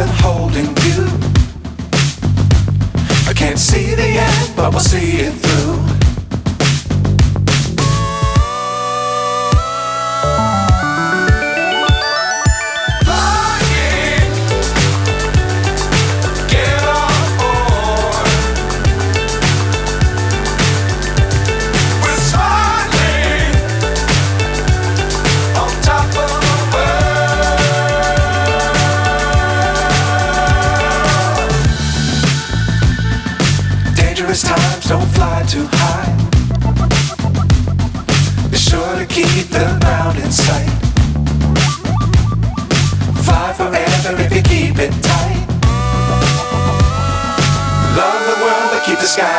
and holding you. I can't see the end, but we'll see it through. Times don't fly too high. Be sure to keep the ground in sight. Fly forever if you keep it tight. Love the world but keep the sky